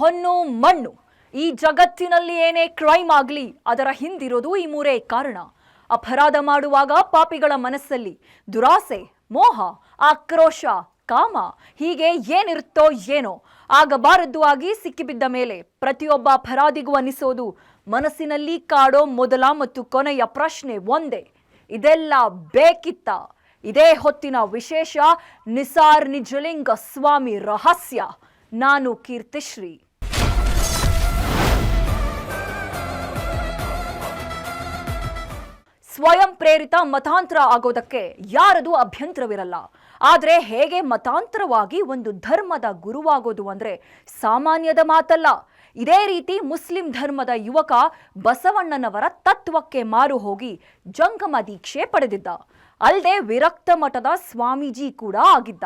ಹೊನ್ನು ಮಣ್ಣು. ಈ ಜಗತ್ತಿನಲ್ಲಿ ಏನೇ ಕ್ರೈಮ್ ಆಗಲಿ ಅದರ ಹಿಂದಿರೋದು ಈ ಮೂರೇ ಕಾರಣ. ಅಪರಾಧ ಮಾಡುವಾಗ ಪಾಪಿಗಳ ಮನಸ್ಸಲ್ಲಿ ದುರಾಸೆ, ಮೋಹ, ಆಕ್ರೋಶ, ಕಾಮ ಹೀಗೆ ಏನಿರುತ್ತೋ ಏನೋ ಆಗಬಾರದ್ದು ಆಗಿ ಸಿಕ್ಕಿಬಿದ್ದ ಮೇಲೆ ಪ್ರತಿಯೊಬ್ಬ ಅಪರಾಧಿಗೂ ಅನಿಸೋದು ಮನಸ್ಸಿನಲ್ಲಿ ಕಾಡೋ ಮೊದಲ ಮತ್ತು ಕೊನೆಯ ಪ್ರಶ್ನೆ ಒಂದೇ, ಇದೆಲ್ಲ ಬೇಕಿತ್ತ? ಇದೇ ಹೊತ್ತಿನ ವಿಶೇಷ ನಿಸಾರ್ ನಿಜಲಿಂಗ ಸ್ವಾಮಿ ರಹಸ್ಯ. ನಾನು ಕೀರ್ತಿಶ್ರೀ. ಸ್ವಯಂ ಪ್ರೇರಿತ ಮತಾಂತರ ಆಗೋದಕ್ಕೆ ಯಾರದು ಅಭ್ಯಂತರವಿರಲ್ಲ. ಆದರೆ ಹೇಗೆ ಮತಾಂತರವಾಗಿ ಒಂದು ಧರ್ಮದ ಗುರುವಾಗೋದು ಅಂದ್ರೆ ಸಾಮಾನ್ಯದ ಮಾತಲ್ಲ. ಇದೇ ರೀತಿ ಮುಸ್ಲಿಂ ಧರ್ಮದ ಯುವಕ ಬಸವಣ್ಣನವರ ತತ್ವಕ್ಕೆ ಮಾರು ಹೋಗಿ ಜಂಗಮ ದೀಕ್ಷೆ ಪಡೆದಿದ್ದ. ಅಲ್ಲದೆ ವಿರಕ್ತ ಮಠದ ಸ್ವಾಮೀಜಿ ಕೂಡ ಆಗಿದ್ದ.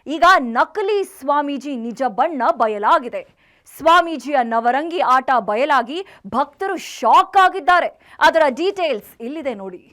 ಈಗ ನಕಲಿ ಸ್ವಾಮೀಜಿ ನಿಜ ಬಣ್ಣ ಬಯಲಾಗಿದೆ. ಸ್ವಾಮೀಜಿಯ ನವರಂಗಿ ಆಟ ಬಯಲಾಗಿ ಭಕ್ತರು ಶಾಕ್ ಆಗಿದ್ದಾರೆ. ಅದರ ಡೀಟೇಲ್ಸ್ ಇಲ್ಲಿದೆ ನೋಡಿ.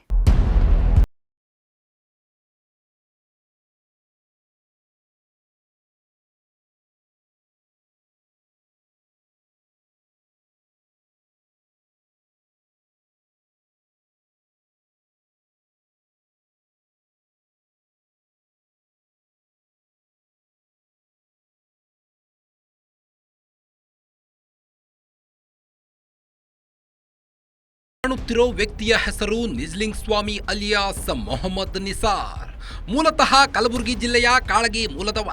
ಕಾಣುತ್ತಿರೋ ವ್ಯಕ್ತಿಯ ಹೆಸರು ನಿಜ್ಲಿಂಗ್ ಸ್ವಾಮಿ ಅಲಿಯಾಸ್ ಮೊಹಮ್ಮದ್ ನಿಸಾರ್. ಮೂಲತಃ ಕಲಬುರಗಿ ಜಿಲ್ಲೆಯ ಕಾಳಗಿ ಮೂಲದವ.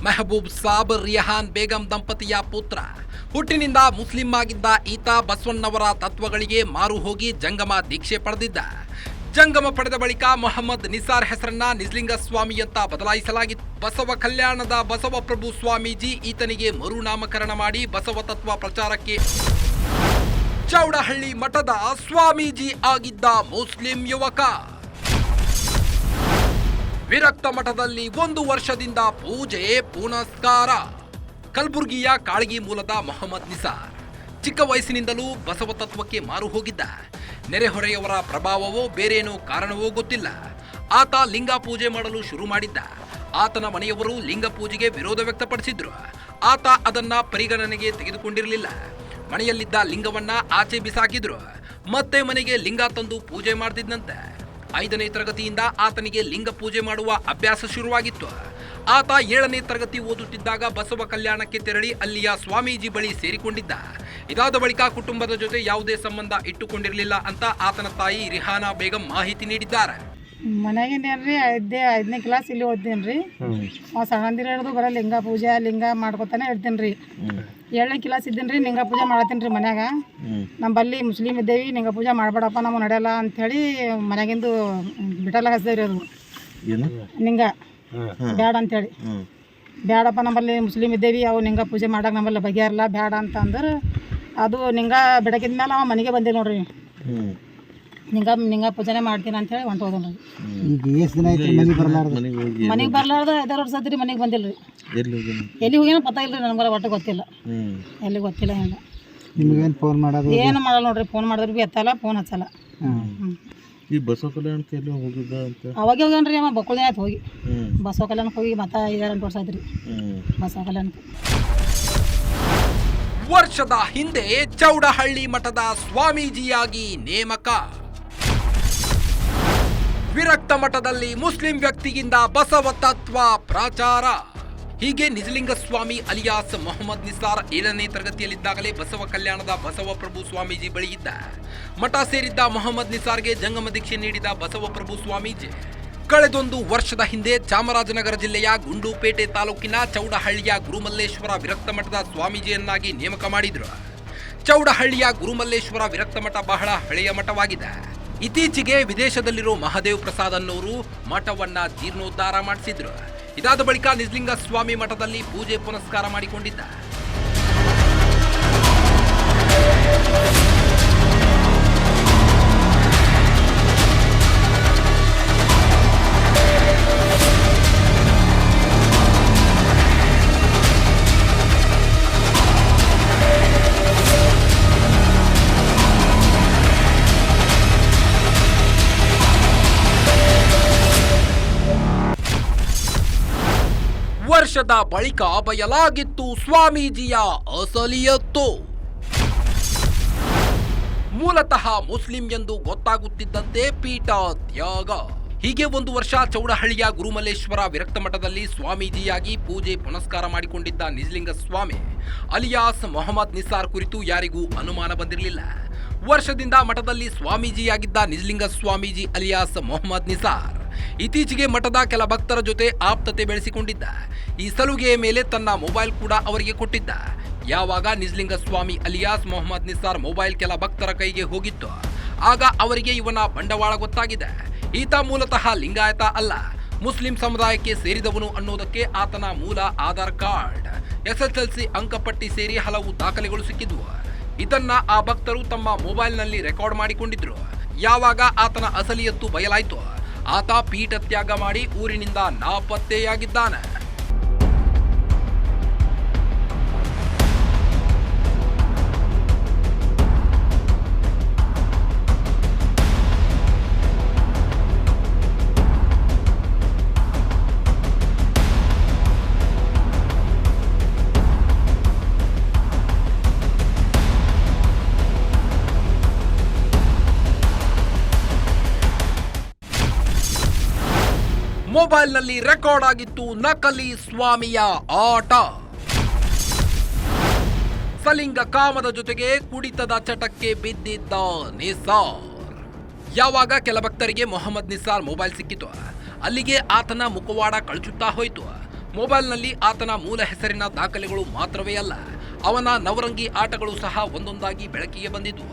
ಮೆಹಬೂಬ್ ಸಾಬ್ ರಿಯಾನ್ ಬೇಗಂ ದಂಪತಿಯ ಪುತ್ರ. ಹುಟ್ಟಿನಿಂದ ಮುಸ್ಲಿಂ ಆಗಿದ್ದ ಈತ ಬಸವಣ್ಣವರ ತತ್ವಗಳಿಗೆ ಮಾರು ಹೋಗಿ ಜಂಗಮ ದೀಕ್ಷೆ ಪಡೆದಿದ್ದ. ಜಂಗಮ ಪಡೆದ ಬಳಿಕ ಮೊಹಮ್ಮದ್ ನಿಸಾರ್ ಹೆಸರನ್ನ ನಿಜ್ಲಿಂಗ ಸ್ವಾಮಿ ಅಂತ ಬದಲಾಯಿಸಲಾಗಿತ್ತು. ಬಸವ ಕಲ್ಯಾಣದ ಬಸವಪ್ರಭು ಸ್ವಾಮೀಜಿ ಈತನಿಗೆ ಮರುನಾಮಕರಣ ಮಾಡಿ ಬಸವ ತತ್ವ ಪ್ರಚಾರಕ್ಕೆ ಚೌಡಹಳ್ಳಿ ಮಠದ ಸ್ವಾಮೀಜಿ ಆಗಿದ್ದ ಮುಸ್ಲಿಂ ಯುವಕ. ವಿರಕ್ತ ಮಠದಲ್ಲಿ 1 ವರ್ಷದಿಂದ ಪೂಜೆ ಪುನಸ್ಕಾರ. ಕಲಬುರಗಿಯ ಕಾಳಗಿ ಮೂಲದ ಮೊಹಮ್ಮದ್ ನಿಸಾರ್ ಚಿಕ್ಕ ವಯಸ್ಸಿನಿಂದಲೂ ಬಸವ ತತ್ವಕ್ಕೆ ಮಾರು ಹೋಗಿದ್ದ. ನೆರೆಹೊರೆಯವರ ಪ್ರಭಾವವೋ ಬೇರೇನೋ ಕಾರಣವೋ ಗೊತ್ತಿಲ್ಲ. ಆತ ಲಿಂಗ ಪೂಜೆ ಮಾಡಲು ಶುರು ಮಾಡಿದ್ದ. ಆತನ ಮನೆಯವರು ಲಿಂಗ ಪೂಜೆಗೆ ವಿರೋಧ ವ್ಯಕ್ತಪಡಿಸಿದ್ರು. ಆತ ಅದನ್ನ ಪರಿಗಣನೆಗೆ ತೆಗೆದುಕೊಂಡಿರಲಿಲ್ಲ. ಮನೆಯಲ್ಲಿದ್ದ ಲಿಂಗವನ್ನ ಆಚೆ ಬಿಸಾಕಿದ್ರು. ಮತ್ತೆ ಮನೆಗೆ ಲಿಂಗ ತಂದು ಪೂಜೆ ಮಾಡ್ತಿದ್ದಂತೆ. 5ನೇ ತರಗತಿಯಿಂದ ಆತನಿಗೆ ಲಿಂಗ ಪೂಜೆ ಮಾಡುವ ಅಭ್ಯಾಸ ಶುರುವಾಗಿತ್ತು. ಆತ 7ನೇ ತರಗತಿ ಓದುತ್ತಿದ್ದಾಗ ಬಸವ ಕಲ್ಯಾಣಕ್ಕೆ ತೆರಳಿ ಅಲ್ಲಿಯ ಸ್ವಾಮೀಜಿ ಬಳಿ ಸೇರಿಕೊಂಡಿದ್ದ. ಇದಾದ ಬಳಿಕ ಕುಟುಂಬದ ಜೊತೆ ಯಾವುದೇ ಸಂಬಂಧ ಇಟ್ಟುಕೊಂಡಿರಲಿಲ್ಲ ಅಂತ ಆತನ ತಾಯಿ ರಿಹಾನಾ ಬೇಗಂ ಮಾಹಿತಿ ನೀಡಿದ್ದಾರೆ. ಮನೆಯಾಗಿಂದೇನ್ರಿ 5ನೇ ಕ್ಲಾಸ್ ಇಲ್ಲಿ ಓದ್ತೀನಿ ರೀ. ಸಣ್ಣಂದಿರ ಹಿಡಿದು ಬರೋ ಲಿಂಗ ಪೂಜೆ ಲಿಂಗ ಮಾಡ್ಕೊತಾನೆ ಇರ್ತೀನಿ ರೀ. 7ನೇ ಕ್ಲಾಸ್ ಇದ್ದೀನಿ ರೀ, ಲಿಂಗ ಪೂಜೆ ಮಾಡತ್ತೀನಿ ರೀ ಮನ್ಯಾಗ. ನಮ್ಮಲ್ಲಿ ಮುಸ್ಲಿಮ್ ಇದ್ದೇವಿ, ಲಿಂಗ ಪೂಜೆ ಮಾಡಬೇಡಪ್ಪ ನಾವು ನಡೆಯಲ್ಲ ಅಂಥೇಳಿ ಮನೆಯಾಗಿಂದು ಬಿಟಲ್ಲ ಹಚ್ದೇವ್ರಿ. ಅದು ಲಿಂಗ ಬ್ಯಾಡ ಅಂಥೇಳಿ, ಬ್ಯಾಡಪ್ಪ ನಮ್ಮಲ್ಲಿ ಮುಸ್ಲಿಮ್ ಇದ್ದೇವಿ, ಅವು ಲಿಂಗ ಪೂಜೆ ಮಾಡಕ್ಕೆ ನಮ್ಮಲ್ಲಿ ಬಗೆಹರಲ್ಲ ಬ್ಯಾಡ ಅಂತ ಅಂದ್ರೆ ಅದು ಲಿಂಗ ಬಿಡಕಿದ ಮೇಲೆ ಅವ ಮನೆಗೆ ಬಂದಿಲ್ಲ ನೋಡ್ರಿ. ಲಿಂಗ ಪೂಜೆನೇ ಮಾಡ್ತೀನಿ ಅಂತೇಳಿ ಹೊಂಟೋದನು. ಮನೆಗೆ ಬರ್ಲಾರ್ದು 5 ವರ್ಷ ಆದ್ರಿ ಮನೆಗೆ ಬಂದಿಲ್ಲ ರೀ. ಎಲ್ಲಿ ಹೋಗ್ಯಾನ ಪತ್ತ ಇಲ್ಲ ರೀ, ನನಗೆ ಒಟ್ಟು ಗೊತ್ತಿಲ್ಲ, ಎಲ್ಲಿ ಗೊತ್ತಿಲ್ಲ. ಹೆಂಗೆ ನಿಮಗೇನು ಫೋನ್ ಮಾಡೋದು ಏನು ಮಾಡಲ್ಲ ನೋಡ್ರಿ. ಫೋನ್ ಮಾಡಿದ್ರೆ ಭೀ ಎತ್ತಲ್ಲ, ಫೋನ್ ಹಚ್ಚಲ್ಲ. ಈ ಬಸವ ಕಲ್ಯಾಣಕ್ಕೆ ಎಲ್ಲಿ ಹೋಗಿದ್ದ ಅಂತ ಅವಾಗ ಹೋಗ್ಯಾನ್ರಿ ಅವ ಬಕ್ಕುಳ್ದೇ ಆಯ್ತು ಹೋಗಿ. ಬಸವ ಕಲ್ಯಾಣಕ್ಕೆ ಹೋಗಿ ಮತ್ತೆ 5-8 ವರ್ಷ ಆಯ್ತು ರೀ ಬಸವ ಕಲ್ಯಾಣಕ್ಕೆ. ವರ್ಷದ ಹಿಂದೆ ಚೌಡಹಳ್ಳಿ ಮಠದ ಸ್ವಾಮೀಜಿಯಾಗಿ ನೇಮಕ. ವಿರಕ್ತ ಮಠದಲ್ಲಿ ಮುಸ್ಲಿಂ ವ್ಯಕ್ತಿಯಿಂದ ಬಸವ ತತ್ವ ಪ್ರಚಾರ. ಹೀಗೆ ನಿಜಲಿಂಗ ಸ್ವಾಮಿ ಅಲಿಯಾಸ್ ಮೊಹಮ್ಮದ್ ನಿಸಾರ್ 7ನೇ ತರಗತಿಯಲ್ಲಿದ್ದಾಗಲೇ ಬಸವ ಕಲ್ಯಾಣದ ಬಸವಪ್ರಭು ಸ್ವಾಮೀಜಿ ಬಳಿ ಇದ್ದ. ಮಠ ಸೇರಿದ್ದ ಮೊಹಮ್ಮದ್ ನಿಸಾರ್ಗೆ ಜಂಗಮ ದೀಕ್ಷೆ ನೀಡಿದ ಬಸವಪ್ರಭು ಸ್ವಾಮೀಜಿ ಕಳೆದೊಂದು ವರ್ಷದ ಹಿಂದೆ ಚಾಮರಾಜನಗರ ಜಿಲ್ಲೆಯ ಗುಂಡ್ಲುಪೇಟೆ ತಾಲೂಕಿನ ಚೌಡಹಳ್ಳಿಯ ಗುರುಮಲ್ಲೇಶ್ವರ ವಿರಕ್ತ ಮಠದ ಸ್ವಾಮೀಜಿಯನ್ನಾಗಿ ನೇಮಕ ಮಾಡಿದ್ರು. ಚೌಡಹಳ್ಳಿಯ ಗುರುಮಲ್ಲೇಶ್ವರ ವಿರಕ್ತ ಮಠ ಬಹಳ ಹಳೆಯ ಮಠವಾಗಿದೆ. ಇತ್ತೀಚೆಗೆ ವಿದೇಶದಲ್ಲಿರೋ ಮಹಾದೇವ್ ಪ್ರಸಾದ್ ಅನ್ನೋರು ಮಠವನ್ನ ಜೀರ್ಣೋದ್ಧಾರ ಮಾಡಿಸಿದ್ರು. ಇದಾದ ಬಳಿಕ ನಿಜ್ಲಿಂಗ ಸ್ವಾಮಿ ಮಠದಲ್ಲಿ ಪೂಜೆ ಪುನಸ್ಕಾರ ಮಾಡಿಕೊಂಡಿದ್ದ. ವರ್ಷ ವರ್ಷದ ಬಳಿಕ ಬಯಲಾಗಿತ್ತು ಸ್ವಾಮೀಜಿಯ ಅಸಲಿಯತ್ತು. ಮೂಲತಃ ಮುಸ್ಲಿಂ ಎಂದು ಗೊತ್ತಾಗುತ್ತಿದ್ದಂತೆ ಪೀಠ ತ್ಯಾಗ. ಹೀಗೆ 1 ವರ್ಷ ಚೌಡಹಳ್ಳಿಯ ಗುರುಮಲ್ಲೇಶ್ವರ ವಿರಕ್ತ ಮಠದಲ್ಲಿ ಸ್ವಾಮೀಜಿಯಾಗಿ ಪೂಜೆ ಪುನಸ್ಕಾರ ಮಾಡಿಕೊಂಡಿದ್ದ ನಿಜಲಿಂಗ ಸ್ವಾಮಿ ಅಲಿಯಾಸ್ ಮೊಹಮ್ಮದ್ ನಿಸಾರ್ ಕುರಿತು ಯಾರಿಗೂ ಅನುಮಾನ ಬಂದಿರಲಿಲ್ಲ. ವರ್ಷದಿಂದ ಮಠದಲ್ಲಿ ಸ್ವಾಮೀಜಿಯಾಗಿದ್ದ ನಿಜಲಿಂಗ ಸ್ವಾಮೀಜಿ ಅಲಿಯಾಸ್ ಮೊಹಮ್ಮದ್ ನಿಸಾರ್ ಇತ್ತೀಚೆಗೆ ಮಠದ ಕೆಲ ಭಕ್ತರ ಜೊತೆ ಆಪ್ತತೆ ಬೆಳೆಸಿಕೊಂಡಿದ್ದ. ಈ ಸಲುಗೆಯ ಮೇಲೆ ತನ್ನ ಮೊಬೈಲ್ ಕೂಡ ಅವರಿಗೆ ಕೊಟ್ಟಿದ್ದ. ಯಾವಾಗ ನಿಜಲಿಂಗ ಸ್ವಾಮಿ ಅಲಿಯಾಸ್ ಮೊಹಮ್ಮದ್ ನಿಸಾರ್ ಮೊಬೈಲ್ ಕೆಲ ಭಕ್ತರ ಕೈಗೆ ಹೋಗಿತ್ತು, ಆಗ ಅವರಿಗೆ ಇವನ ಬಂಡವಾಳ ಗೊತ್ತಾಗಿದೆ. ಈತ ಮೂಲತಃ ಲಿಂಗಾಯತ ಅಲ್ಲ, ಮುಸ್ಲಿಂ ಸಮುದಾಯಕ್ಕೆ ಸೇರಿದವನು ಅನ್ನೋದಕ್ಕೆ ಆತನ ಮೂಲ ಆಧಾರ್ ಕಾರ್ಡ್, SSLC ಅಂಕಪಟ್ಟಿ ಸೇರಿ ಹಲವು ದಾಖಲೆಗಳು ಸಿಕ್ಕಿದ್ವು. ಇದನ್ನ ಆ ಭಕ್ತರು ತಮ್ಮ ಮೊಬೈಲ್ನಲ್ಲಿ ರೆಕಾರ್ಡ್ ಮಾಡಿಕೊಂಡಿದ್ರು. ಯಾವಾಗ ಆತನ ಅಸಲಿಯತ್ತು ಬಯಲಾಯಿತು, ಆತ ಪೀಠ ತ್ಯಾಗ ಮಾಡಿ ಊರಿನಿಂದ ನಾಪತ್ತೆಯಾಗಿದ್ದಾನೆ. ಮೊಬೈಲ್ನಲ್ಲಿ ರೆಕಾರ್ಡ್ ಆಗಿತ್ತು ನಕಲಿ ಸ್ವಾಮಿಯ ಆಟ. ಸಲಿಂಗ ಕಾಮದ ಜೊತೆಗೆ ಕುಡಿತದ ಚಟಕ್ಕೆ ಬಿದ್ದಿದ್ದ ನಿಸಾರ್. ಯಾವಾಗ ಕೆಲ ಭಕ್ತರಿಗೆ ಮೊಹಮ್ಮದ್ ನಿಸಾರ್ ಮೊಬೈಲ್ ಸಿಕ್ಕಿತು, ಅಲ್ಲಿಗೆ ಆತನ ಮುಖವಾಡ ಕಳಚುತ್ತಾ ಹೋಯಿತು. ಮೊಬೈಲ್ನಲ್ಲಿ ಆತನ ಮೂಲ ಹೆಸರಿನ ದಾಖಲೆಗಳು ಮಾತ್ರವೇ ಅಲ್ಲ, ಅವನ ನವರಂಗಿ ಆಟಗಳು ಸಹ ಒಂದೊಂದಾಗಿ ಬೆಳಕಿಗೆ ಬಂದಿದ್ವು.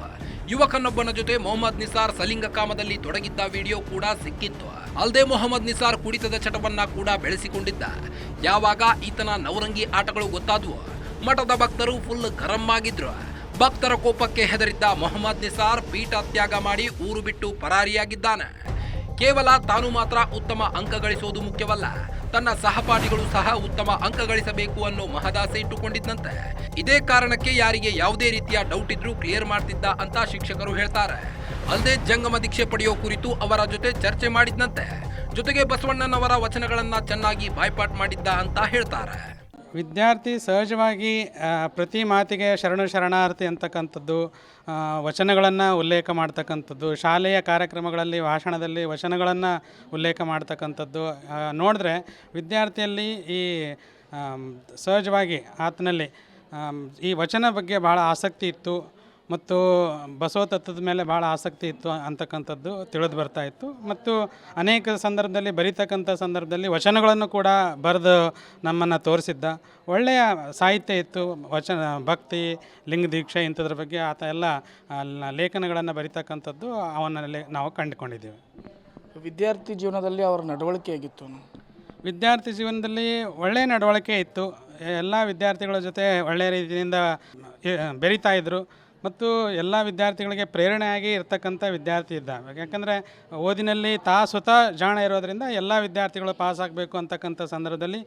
ಯುವಕನೊಬ್ಬನ ಜೊತೆ ಮೊಹಮ್ಮದ್ ನಿಸಾರ್ ಸಲಿಂಗ ಕಾಮದಲ್ಲಿ ತೊಡಗಿದ್ದ ವಿಡಿಯೋ ಕೂಡ ಸಿಕ್ಕಿತ್ತು. ಅಲ್ಲದೆ ಮೊಹಮ್ಮದ್ ನಿಸಾರ್ ಕುಡಿತದ ಚಟವನ್ನ ಕೂಡ ಬೆಳೆಸಿಕೊಂಡಿದ್ದ. ಯಾವಾಗ ಈತನ ನವರಂಗಿ ಆಟಗಳು ಗೊತ್ತಾದ್ವು, ಮಠದ ಭಕ್ತರು ಫುಲ್ ಗರಂ ಆಗಿದ್ರು. ಭಕ್ತರ ಕೋಪಕ್ಕೆ ಹೆದರಿದ್ದ ಮೊಹಮ್ಮದ್ ನಿಸಾರ್ ಪೀಠ ತ್ಯಾಗ ಮಾಡಿ ಊರು ಬಿಟ್ಟು ಪರಾರಿಯಾಗಿದ್ದಾನೆ. ಕೇವಲ ತಾನು ಮಾತ್ರ ಉತ್ತಮ ಅಂಕ ಗಳಿಸೋದು ಮುಖ್ಯವಲ್ಲ, ತನ್ನ ಸಹಪಾಠಿಗಳು ಸಹ ಉತ್ತಮ ಅಂಕ ಗಳಿಸಬೇಕು ಅನ್ನೋ ಮಹದಾಸೆ ಇಟ್ಟುಕೊಂಡಿದ್ದಂತೆ. ಇದೇ ಕಾರಣಕ್ಕೆ ಯಾರಿಗೆ ಯಾವುದೇ ರೀತಿಯ ಡೌಟ್ ಇದ್ರೂ ಕ್ಲಿಯರ್ ಮಾಡ್ತಿದ್ದ ಅಂತ ಶಿಕ್ಷಕರು ಹೇಳ್ತಾರೆ. ಅಲ್ಲದೆ ಜಂಗಮ ದೀಕ್ಷೆ ಪಡೆಯೋ ಕುರಿತು ಅವರ ಜೊತೆ ಚರ್ಚೆ ಮಾಡಿದ್ದಂತೆ. ಜೊತೆಗೆ ಬಸವಣ್ಣನವರ ವಚನಗಳನ್ನ ಚೆನ್ನಾಗಿ ಬಾಯ್ಪಾಟ್ ಮಾಡಿದ್ದ ಅಂತ ಹೇಳ್ತಾರೆ. ವಿದ್ಯಾರ್ಥಿ ಸಹಜವಾಗಿ ಪ್ರತಿ ಮಾತಿಗೆ ಶರಣು ಶರಣಾರ್ಥಿ ಅಂತಕ್ಕಂಥದ್ದು, ವಚನಗಳನ್ನು ಉಲ್ಲೇಖ ಮಾಡ್ತಕ್ಕಂಥದ್ದು, ಶಾಲೆಯ ಕಾರ್ಯಕ್ರಮಗಳಲ್ಲಿ ಭಾಷಣದಲ್ಲಿ ವಚನಗಳನ್ನು ಉಲ್ಲೇಖ ಮಾಡ್ತಕ್ಕಂಥದ್ದು ನೋಡಿದ್ರೆ ವಿದ್ಯಾರ್ಥಿಯಲ್ಲಿ ಈ ಸಹಜವಾಗಿ ಆತನಲ್ಲಿ ಈ ವಚನ ಬಗ್ಗೆ ಭಾಳ ಆಸಕ್ತಿ ಇತ್ತು ಮತ್ತು ಬಸವ ತತ್ವದ ಮೇಲೆ ಭಾಳ ಆಸಕ್ತಿ ಇತ್ತು ಅಂತಕ್ಕಂಥದ್ದು ತಿಳಿದು ಬರ್ತಾ ಇತ್ತು. ಮತ್ತು ಅನೇಕ ಸಂದರ್ಭದಲ್ಲಿ ಬರೀತಕ್ಕಂಥ ಸಂದರ್ಭದಲ್ಲಿ ವಚನಗಳನ್ನು ಕೂಡ ಬರೆದು ನಮ್ಮನ್ನು ತೋರಿಸಿದ್ದ. ಒಳ್ಳೆಯ ಸಾಹಿತ್ಯ ಇತ್ತು, ವಚನ, ಭಕ್ತಿ, ಲಿಂಗ ದೀಕ್ಷೆ ಇಂಥದ್ರ ಬಗ್ಗೆ ಆತ ಎಲ್ಲ ಲೇಖನಗಳನ್ನು ಬರೀತಕ್ಕಂಥದ್ದು ಅವನಲ್ಲಿ ನಾವು ಕಂಡುಕೊಂಡಿದ್ದೇವೆ. ವಿದ್ಯಾರ್ಥಿ ಜೀವನದಲ್ಲಿ ಅವರ ನಡವಳಿಕೆ ಹೇಗಿತ್ತು? ವಿದ್ಯಾರ್ಥಿ ಜೀವನದಲ್ಲಿ ಒಳ್ಳೆಯ ನಡವಳಿಕೆ ಇತ್ತು. ಎಲ್ಲ ವಿದ್ಯಾರ್ಥಿಗಳ ಜೊತೆ ಒಳ್ಳೆಯ ರೀತಿಯಿಂದ ಬೆರೀತಾ ಇದ್ದರು ಮತ್ತು ಎಲ್ಲ ವಿದ್ಯಾರ್ಥಿಗಳಿಗೆ ಪ್ರೇರಣೆಯಾಗಿ ಇರ್ತಕ್ಕಂಥ ವಿದ್ಯಾರ್ಥಿ ಇದ್ದ. ಯಾಕಂದರೆ ಓದಿನಲ್ಲಿ ಸ್ವತಃ ಜಾಣ ಇರೋದರಿಂದ ಎಲ್ಲ ವಿದ್ಯಾರ್ಥಿಗಳು ಪಾಸ್ ಆಗಬೇಕು ಅಂತಕ್ಕಂಥ ಸಂದರ್ಭದಲ್ಲಿ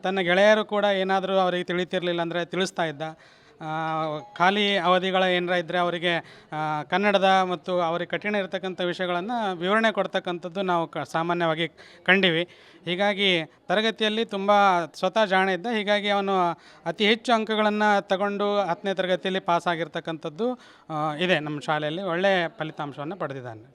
ತನ್ನ ಗೆಳೆಯರು ಕೂಡ ಏನಾದರೂ ಅವರಿಗೆ ತಿಳಿತಿರಲಿಲ್ಲ ಅಂದರೆ ತಿಳಿಸ್ತಾ ಇದ್ದ. ಖಾಲಿ ಅವಧಿಗಳ ಏನಾರ ಇದ್ದರೆ ಅವರಿಗೆ ಕನ್ನಡದ ಮತ್ತು ಅವರಿಗೆ ಕಠಿಣ ಇರತಕ್ಕಂಥ ವಿಷಯಗಳನ್ನು ವಿವರಣೆ ಕೊಡ್ತಕ್ಕಂಥದ್ದು ನಾವು ಸಾಮಾನ್ಯವಾಗಿ ಕಂಡಿವಿ. ಹೀಗಾಗಿ ತರಗತಿಯಲ್ಲಿ ತುಂಬ ಸ್ವತಃ ಜಾಣ ಇದ್ದ. ಹೀಗಾಗಿ ಅವನು ಅತಿ ಹೆಚ್ಚು ಅಂಕಗಳನ್ನು ತಗೊಂಡು 10ನೇ ತರಗತಿಯಲ್ಲಿ ಪಾಸ್ ಆಗಿರ್ತಕ್ಕಂಥದ್ದು ಇದೆ. ನಮ್ಮ ಶಾಲೆಯಲ್ಲಿ ಒಳ್ಳೆಯ ಫಲಿತಾಂಶವನ್ನು ಪಡೆದಿದ್ದಾನೆ.